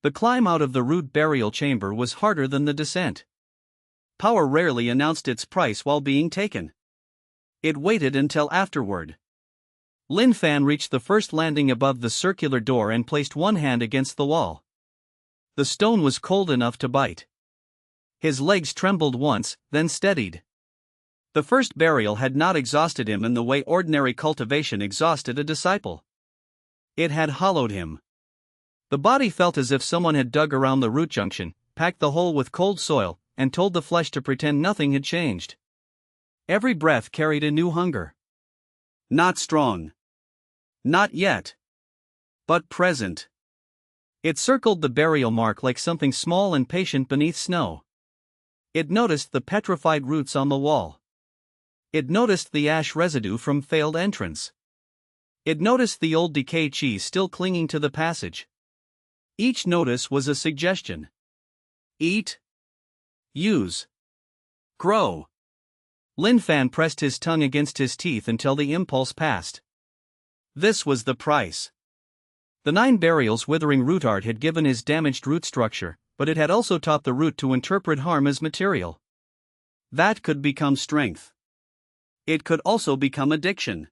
The climb out of the root burial chamber was harder than the descent. Power rarely announced its price while being taken. It waited until afterward. Lin Fan reached the first landing above the circular door and placed one hand against the wall. The stone was cold enough to bite. His legs trembled once, then steadied. The first burial had not exhausted him in the way ordinary cultivation exhausted a disciple. It had hollowed him. The body felt as if someone had dug around the root junction, packed the hole with cold soil, and told the flesh to pretend nothing had changed. Every breath carried a new hunger. Not strong. Not yet. But present. It circled the burial mark like something small and patient beneath snow. It noticed the petrified roots on the wall. It noticed the ash residue from failed entrance. It noticed the old decay cheese still clinging to the passage. Each notice was a suggestion. Eat. Use. Grow. Lin Fan pressed his tongue against his teeth until the impulse passed. This was the price. The 9 burials withering root art had given his damaged root structure, but it had also taught the root to interpret harm as material. That could become strength. It could also become addiction.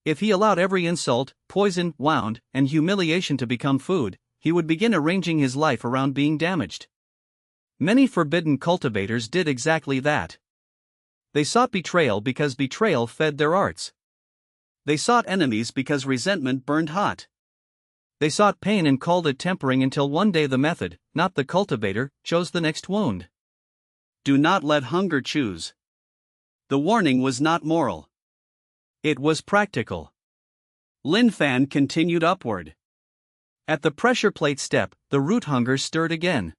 If he allowed every insult, poison, wound, and humiliation to become food, he would begin arranging his life around being damaged. Many forbidden cultivators did exactly that. They sought betrayal because betrayal fed their arts. They sought enemies because resentment burned hot. They sought pain and called it tempering until one day the method, not the cultivator, chose the next wound. Do not let hunger choose. The warning was not moral. It was practical. Lin Fan continued upward. At the pressure plate step, the root hunger stirred again.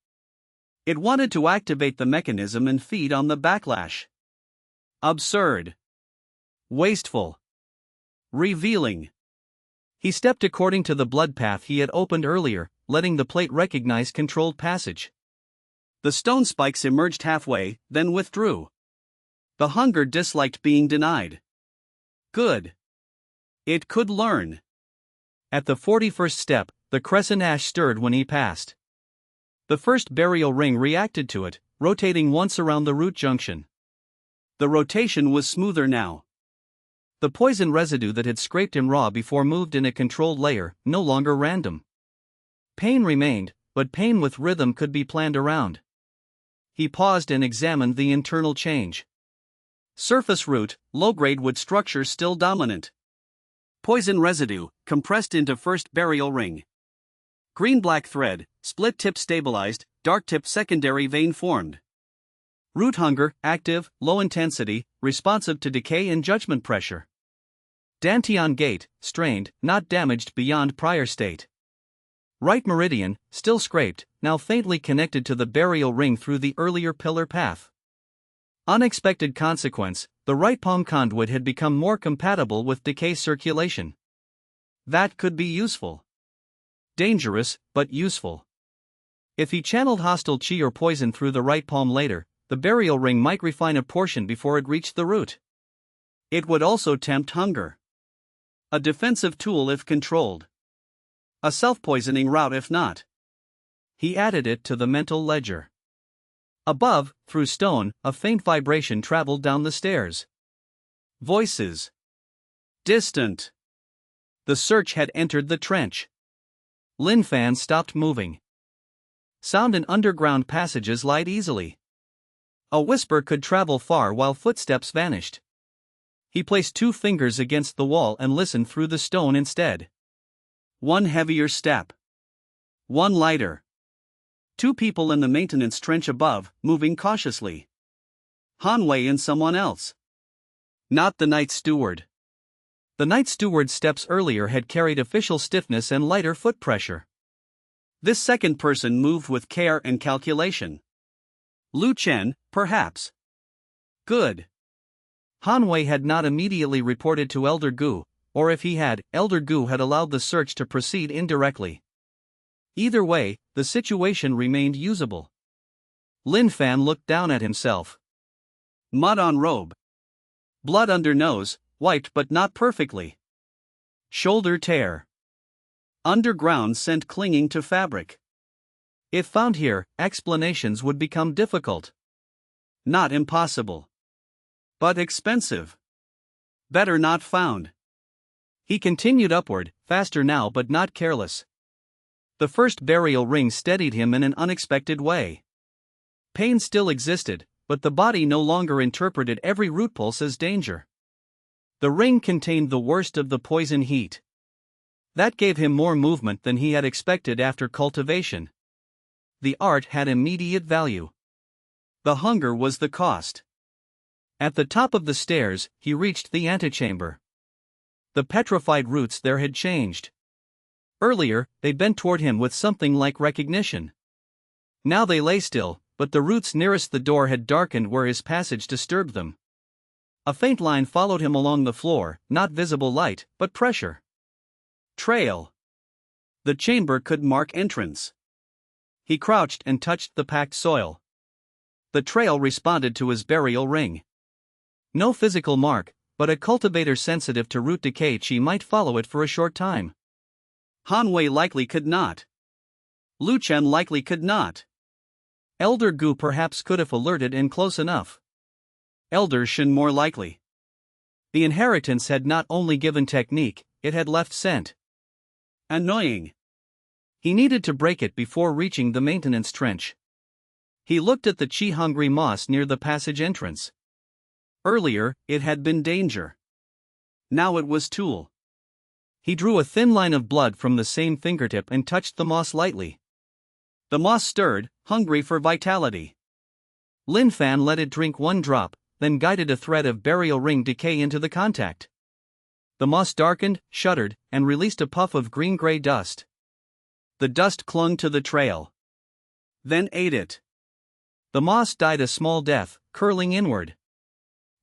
It wanted to activate the mechanism and feed on the backlash. Absurd. Wasteful. Revealing. He stepped according to the blood path he had opened earlier, letting the plate recognize controlled passage. The stone spikes emerged halfway, then withdrew. The hunger disliked being denied. Good. It could learn. At the 41st step, the crescent ash stirred when he passed. The first burial ring reacted to it, rotating once around the root junction. The rotation was smoother now. The poison residue that had scraped him raw before moved in a controlled layer, no longer random. Pain remained, but pain with rhythm could be planned around. He paused and examined the internal change. Surface root, low-grade wood structure still dominant. Poison residue, compressed into first burial ring. Green-black thread, split tip stabilized, dark tip secondary vein formed. Root hunger, active, low intensity, responsive to decay and judgment pressure. Dantian gate, strained, not damaged beyond prior state. Right meridian, still scraped, now faintly connected to the burial ring through the earlier pillar path. Unexpected consequence, the right palm conduit had become more compatible with decay circulation. That could be useful. Dangerous, but useful. If he channeled hostile chi or poison through the right palm later, the burial ring might refine a portion before it reached the root. It would also tempt hunger. A defensive tool if controlled. A self-poisoning route if not. He added it to the mental ledger. Above, through stone, a faint vibration traveled down the stairs. Voices. Distant. The search had entered the trench. Lin Fan stopped moving. Sound in underground passages lied easily. A whisper could travel far while footsteps vanished. He placed 2 fingers against the wall and listened through the stone instead. One heavier step. One lighter. 2 people in the maintenance trench above, moving cautiously. Hanwei and someone else. Not the night steward. The night steward's steps earlier had carried official stiffness and lighter foot pressure. This second person moved with care and calculation. Lu Chen, perhaps. Good. Hanwei had not immediately reported to Elder Gu, or if he had, Elder Gu had allowed the search to proceed indirectly. Either way, the situation remained usable. Lin Fan looked down at himself. Mud on robe. Blood under nose, wiped but not perfectly. Shoulder tear. Underground scent clinging to fabric. If found here, explanations would become difficult. Not impossible. But expensive. Better not found. He continued upward, faster now but not careless. The first burial ring steadied him in an unexpected way. Pain still existed, but the body no longer interpreted every root pulse as danger. The ring contained the worst of the poison heat. That gave him more movement than he had expected after cultivation. The art had immediate value. The hunger was the cost. At the top of the stairs, he reached the antechamber. The petrified roots there had changed. Earlier, they bent toward him with something like recognition. Now they lay still, but the roots nearest the door had darkened where his passage disturbed them. A faint line followed him along the floor, not visible light, but pressure. Trail. The chamber could mark entrance. He crouched and touched the packed soil. The trail responded to his burial ring. No physical mark, but a cultivator sensitive to root decay might follow it for a short time. Hanwei likely could not. Lu Chen likely could not. Elder Gu perhaps could if alerted and close enough. Elder Shen more likely. The inheritance had not only given technique, it had left scent. Annoying. He needed to break it before reaching the maintenance trench. He looked at the chi-hungry moss near the passage entrance. Earlier, it had been danger. Now it was tool. He drew a thin line of blood from the same fingertip and touched the moss lightly. The moss stirred, hungry for vitality. Lin Fan let it drink one drop, then guided a thread of burial ring decay into the contact. The moss darkened, shuddered, and released a puff of green-gray dust. The dust clung to the trail. Then ate it. The moss died a small death, curling inward.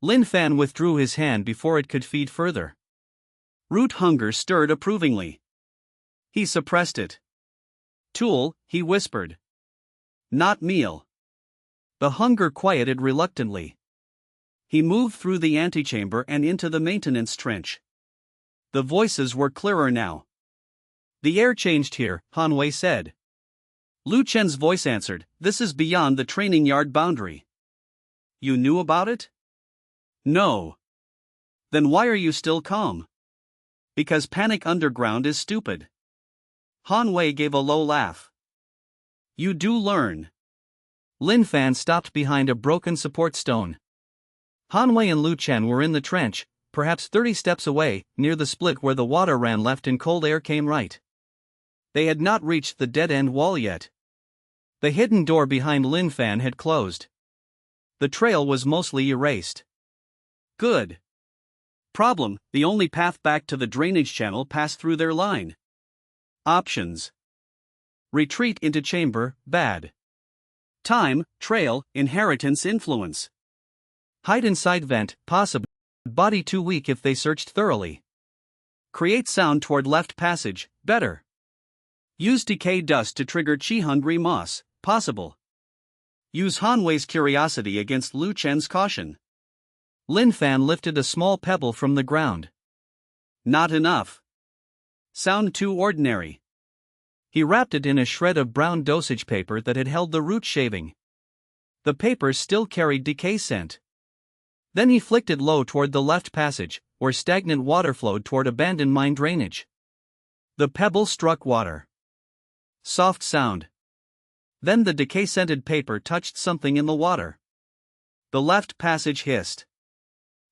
Lin Fan withdrew his hand before it could feed further. Root hunger stirred approvingly. He suppressed it. Tool, he whispered. Not meal. The hunger quieted reluctantly. He moved through the antechamber and into the maintenance trench. The voices were clearer now. The air changed here, Hanwei said. Lu Chen's voice answered, this is beyond the training yard boundary. You knew about it? No. Then why are you still calm? Because panic underground is stupid. Hanwei gave a low laugh. You do learn. Lin Fan stopped behind a broken support stone. Hanwei and Lu Chen were in the trench, perhaps 30 steps away, near the split where the water ran left and cold air came right. They had not reached the dead-end wall yet. The hidden door behind Lin Fan had closed. The trail was mostly erased. Good. Problem, the only path back to the drainage channel passed through their line. Options. Retreat into chamber, bad. Time, trail, inheritance influence. Hide inside vent, possible. Body too weak if they searched thoroughly. Create sound toward left passage, better. Use decay dust to trigger chi-hungry moss, possible. Use Hanwei's curiosity against Lu Chen's caution. Lin Fan lifted a small pebble from the ground. Not enough. Sound too ordinary. He wrapped it in a shred of brown dosage paper that had held the root shaving. The paper still carried decay scent. Then he flicked it low toward the left passage, where stagnant water flowed toward abandoned mine drainage. The pebble struck water. Soft sound. Then the decay-scented paper touched something in the water. The left passage hissed.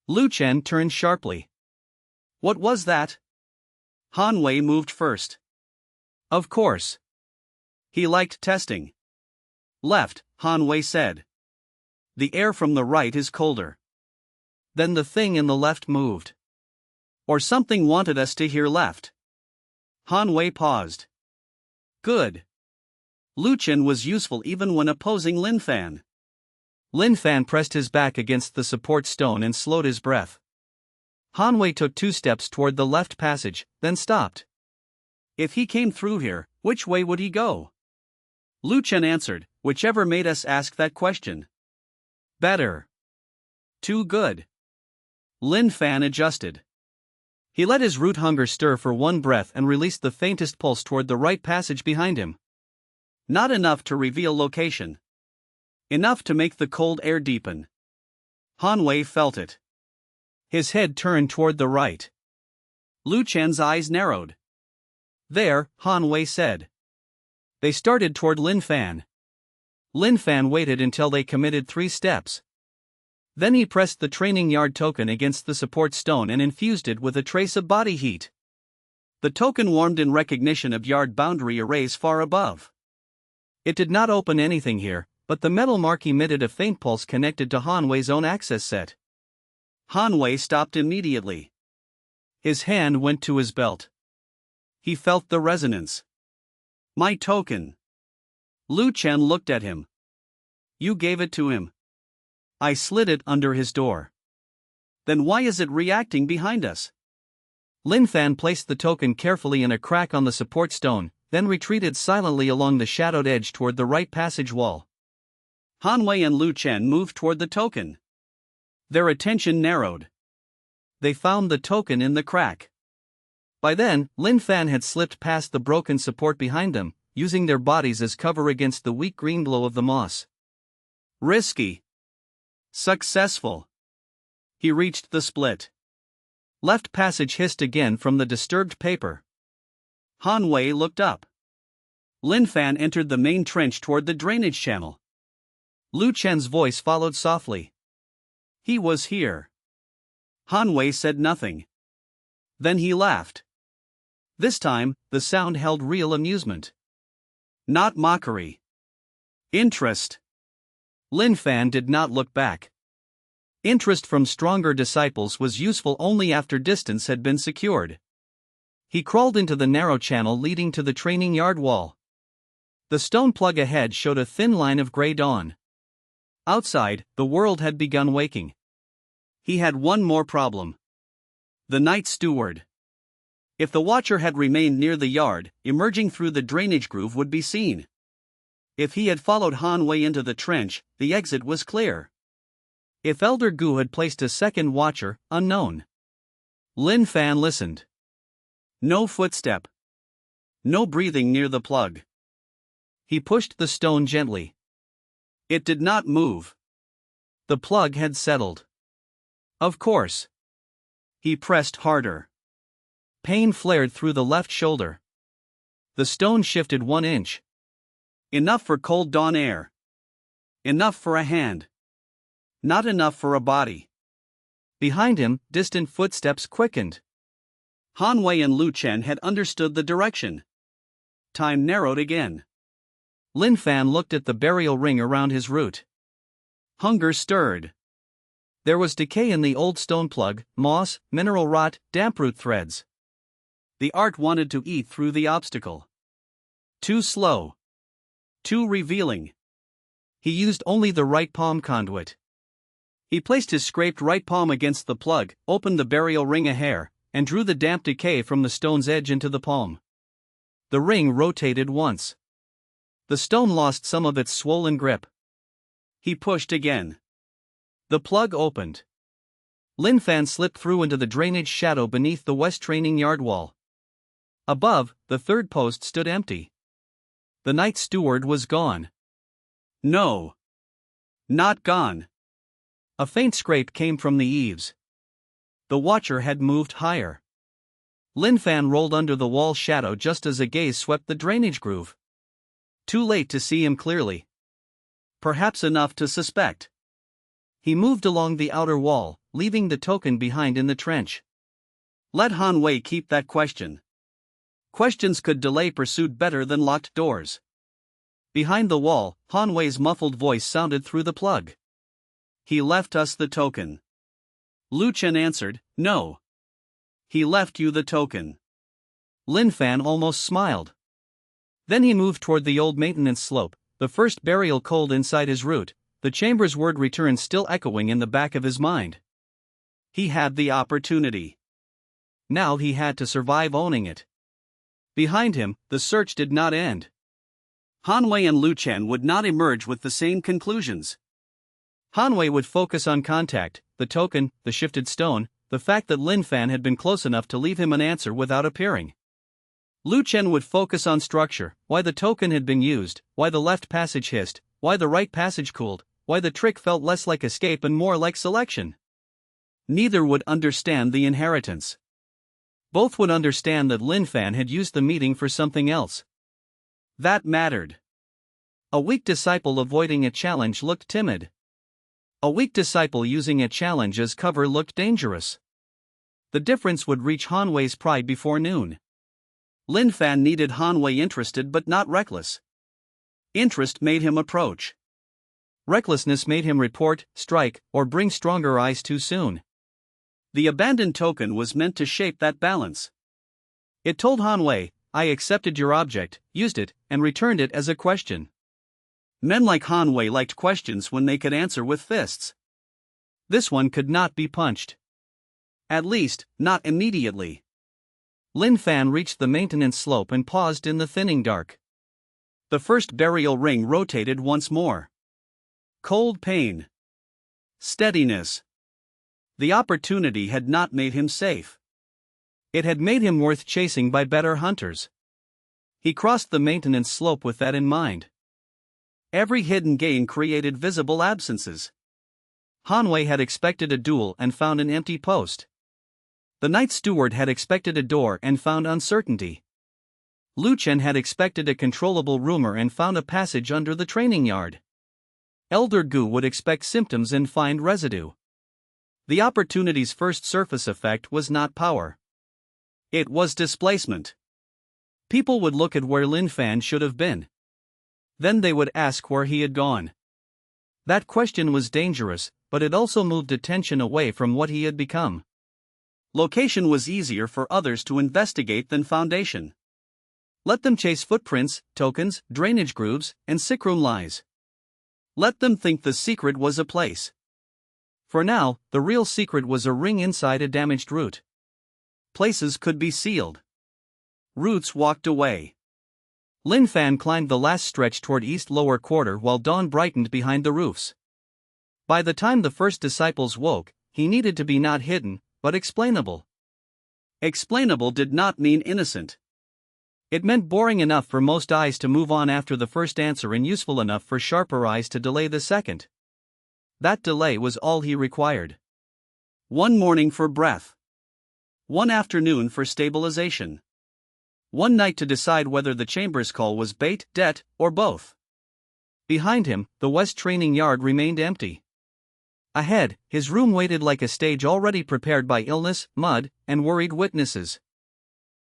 Lu Chen turned sharply. What was that? Hanwei moved first. Of course. He liked testing. Left, Hanwei said. The air from the right is colder. Then the thing in the left moved. Or something wanted us to hear left. Hanwei paused. Good. Lu Chen was useful even when opposing Lin Fan. Lin Fan pressed his back against the support stone and slowed his breath. Hanwei took 2 steps toward the left passage, then stopped. If he came through here, which way would he go? Lu Chen answered, whichever made us ask that question. Better. Too good. Lin Fan adjusted. He let his root hunger stir for one breath and released the faintest pulse toward the right passage behind him. Not enough to reveal location. Enough to make the cold air deepen. Han Wei felt it. His head turned toward the right. Lu Chen's eyes narrowed. There, Han Wei said. They started toward Lin Fan. Lin Fan waited until they committed 3 steps. Then he pressed the training yard token against the support stone and infused it with a trace of body heat. The token warmed in recognition of yard boundary arrays far above. It did not open anything here, but the metal mark emitted a faint pulse connected to Han Wei's own access set. Han Wei stopped immediately. His hand went to his belt. He felt the resonance. My token. Lu Chen looked at him. You gave it to him. I slid it under his door. Then why is it reacting behind us? Lin Fan placed the token carefully in a crack on the support stone, then retreated silently along the shadowed edge toward the right passage wall. Han Wei and Lu Chen moved toward the token. Their attention narrowed. They found the token in the crack. By then, Lin Fan had slipped past the broken support behind them, using their bodies as cover against the weak green glow of the moss. Risky. Successful. He reached the split. Left passage hissed again from the disturbed paper. Han Wei looked up. Lin Fan entered the main trench toward the drainage channel. Lu Chen's voice followed softly. He was here. Han Wei said nothing. Then he laughed. This time, the sound held real amusement. Not mockery. Interest. Lin Fan did not look back. Interest from stronger disciples was useful only after distance had been secured. He crawled into the narrow channel leading to the training yard wall. The stone plug ahead showed a thin line of gray dawn. Outside, the world had begun waking. He had one more problem. The night steward. If the watcher had remained near the yard, emerging through the drainage groove would be seen. If he had followed Han Wei into the trench, the exit was clear. If Elder Gu had placed a second watcher, unknown. Lin Fan listened. No footstep. No breathing near the plug. He pushed the stone gently. It did not move. The plug had settled. Of course. He pressed harder. Pain flared through the left shoulder. The stone shifted 1 inch. Enough for cold dawn air. Enough for a hand. Not enough for a body. Behind him, distant footsteps quickened. Han Wei and Lu Chen had understood the direction. Time narrowed again. Lin Fan looked at the burial ring around his root. Hunger stirred. There was decay in the old stone plug, moss, mineral rot, damproot threads. The art wanted to eat through the obstacle. Too slow. Too revealing. He used only the right palm conduit. He placed his scraped right palm against the plug, opened the burial ring a hair, and drew the damp decay from the stone's edge into the palm. The ring rotated once. The stone lost some of its swollen grip. He pushed again. The plug opened. Lin Fan slipped through into the drainage shadow beneath the west training yard wall. Above, the third post stood empty. The night steward was gone. No. Not gone. A faint scrape came from the eaves. The watcher had moved higher. Lin Fan rolled under the wall shadow just as a gaze swept the drainage groove. Too late to see him clearly. Perhaps enough to suspect. He moved along the outer wall, leaving the token behind in the trench. Let Han Wei keep that question. Questions could delay pursuit better than locked doors. Behind the wall, Han Wei's muffled voice sounded through the plug. He left us the token. Lu Chen answered, no. He left you the token. Lin Fan almost smiled. Then he moved toward the old maintenance slope, the first burial cold inside his root, the chamber's word returned still echoing in the back of his mind. He had the opportunity. Now he had to survive owning it. Behind him, the search did not end. Han Wei and Lu Chen would not emerge with the same conclusions. Han Wei would focus on contact, the token, the shifted stone, the fact that Lin Fan had been close enough to leave him an answer without appearing. Lu Chen would focus on structure, why the token had been used, why the left passage hissed, why the right passage cooled, why the trick felt less like escape and more like selection. Neither would understand the inheritance. Both would understand that Lin Fan had used the meeting for something else. That mattered. A weak disciple avoiding a challenge looked timid. A weak disciple using a challenge as cover looked dangerous. The difference would reach Han Wei's pride before noon. Lin Fan needed Han Wei interested but not reckless. Interest made him approach. Recklessness made him report, strike, or bring stronger eyes too soon. The abandoned token was meant to shape that balance. It told Han Wei, I accepted your object, used it, and returned it as a question. Men like Han Wei liked questions when they could answer with fists. This one could not be punched. At least, not immediately. Lin Fan reached the maintenance slope and paused in the thinning dark. The first burial ring rotated once more. Cold pain. Steadiness. The opportunity had not made him safe. It had made him worth chasing by better hunters. He crossed the maintenance slope with that in mind. Every hidden gain created visible absences. Han Wei had expected a duel and found an empty post. The Night Steward had expected a door and found uncertainty. Lu Chen had expected a controllable rumor and found a passage under the training yard. Elder Gu would expect symptoms and find residue. The opportunity's first surface effect was not power. It was displacement. People would look at where Lin Fan should have been. Then they would ask where he had gone. That question was dangerous, but it also moved attention away from what he had become. Location was easier for others to investigate than foundation. Let them chase footprints, tokens, drainage grooves, and sickroom lies. Let them think the secret was a place. For now, the real secret was a ring inside a damaged root. Places could be sealed. Roots walked away. Lin Fan climbed the last stretch toward east lower quarter while dawn brightened behind the roofs. By the time the first disciples woke, he needed to be not hidden, but explainable. Explainable did not mean innocent. It meant boring enough for most eyes to move on after the first answer and useful enough for sharper eyes to delay the second. That delay was all he required. One morning for breath. One afternoon for stabilization. One night to decide whether the chamber's call was bait, debt, or both. Behind him, the West training yard remained empty. Ahead, his room waited like a stage already prepared by illness, mud, and worried witnesses.